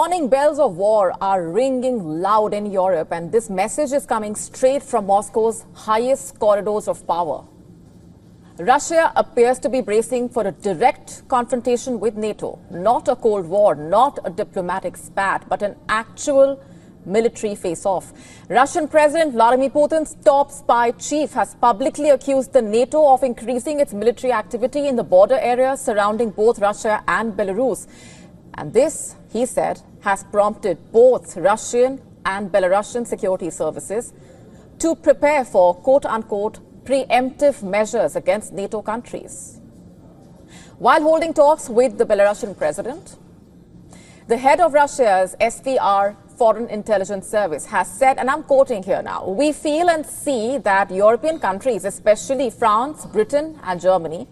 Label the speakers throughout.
Speaker 1: Warning bells of war are ringing loud in Europe, and this message is coming straight from Moscow's highest corridors of power. Russia appears to be bracing for a direct confrontation with NATO, not a Cold War, not a diplomatic spat, but an actual military face-off. Russian President Vladimir Putin's top spy chief has publicly accused the NATO of increasing its military activity in the border area surrounding both Russia and Belarus. And this, he said, has prompted both Russian and Belarusian security services to prepare for quote-unquote preemptive measures against NATO countries. While holding talks with the Belarusian president, the head of Russia's SVR Foreign Intelligence Service has said, and I'm quoting here now, "We feel and see that European countries, especially France, Britain and Germany,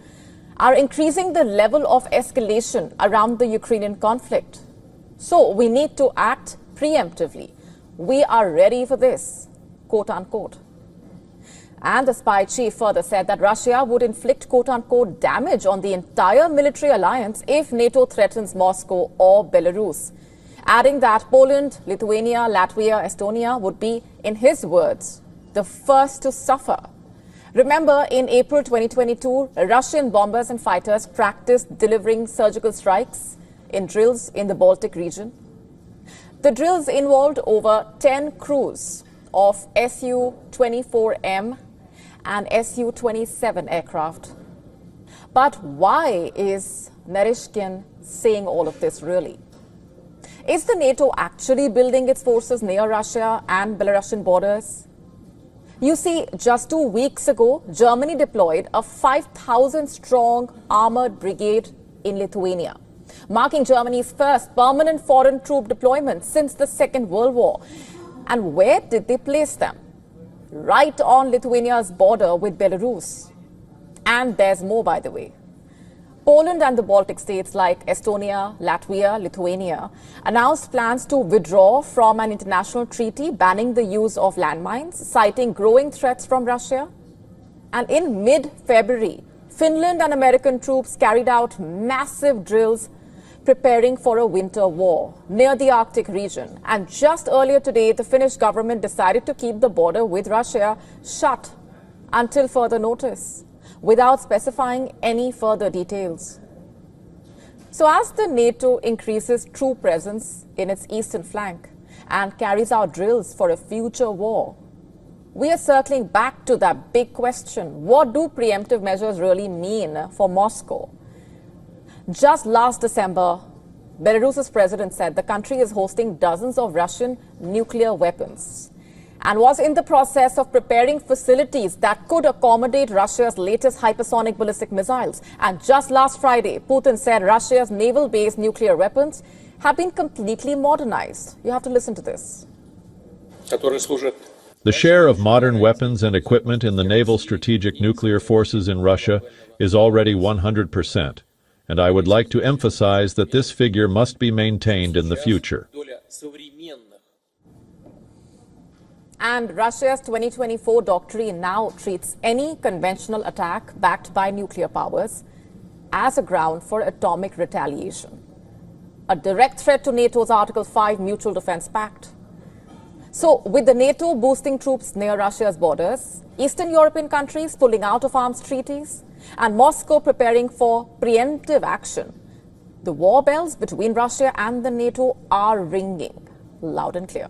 Speaker 1: are increasing the level of escalation around the Ukrainian conflict. So we need to act preemptively. We are ready for this," quote unquote. And the spy chief further said that Russia would inflict quote unquote damage on the entire military alliance if NATO threatens Moscow or Belarus, adding that Poland, Lithuania, Latvia, Estonia would be, in his words, the first to suffer. Remember, in April 2022, Russian bombers and fighters practiced delivering surgical strikes in drills in the Baltic region. The drills involved over 10 crews of Su-24M and Su-27 aircraft. But why is Narishkin saying all of this really? Is the NATO actually building its forces near Russia and Belarusian borders? You see, just 2 weeks ago, Germany deployed a 5,000-strong armored brigade in Lithuania, marking Germany's first permanent foreign troop deployment since the Second World War. And where did they place them? Right on Lithuania's border with Belarus. And there's more, by the way. Poland and the Baltic states like Estonia, Latvia, Lithuania announced plans to withdraw from an international treaty banning the use of landmines, citing growing threats from Russia. And in mid-February, Finland and American troops carried out massive drills preparing for a winter war near the Arctic region. And just earlier today, the Finnish government decided to keep the border with Russia shut until further notice, without specifying any further details. So as the NATO increases troop presence in its eastern flank and carries out drills for a future war, we are circling back to that big question: what do preemptive measures really mean for Moscow? Just last December, Belarus's president said the country is hosting dozens of Russian nuclear weapons and was in the process of preparing facilities that could accommodate Russia's latest hypersonic ballistic missiles. And just last Friday, Putin said Russia's naval-based nuclear weapons have been completely modernized. You have to listen to this.
Speaker 2: The share of modern weapons and equipment in the naval strategic nuclear forces in Russia is already 100%. And I would like to emphasize that this figure must be maintained in the future.
Speaker 1: And Russia's 2024 doctrine now treats any conventional attack backed by nuclear powers as a ground for atomic retaliation, a direct threat to NATO's Article 5 Mutual Defense Pact. So, with the NATO boosting troops near Russia's borders, Eastern European countries pulling out of arms treaties, and Moscow preparing for preemptive action, the war bells between Russia and the NATO are ringing loud and clear.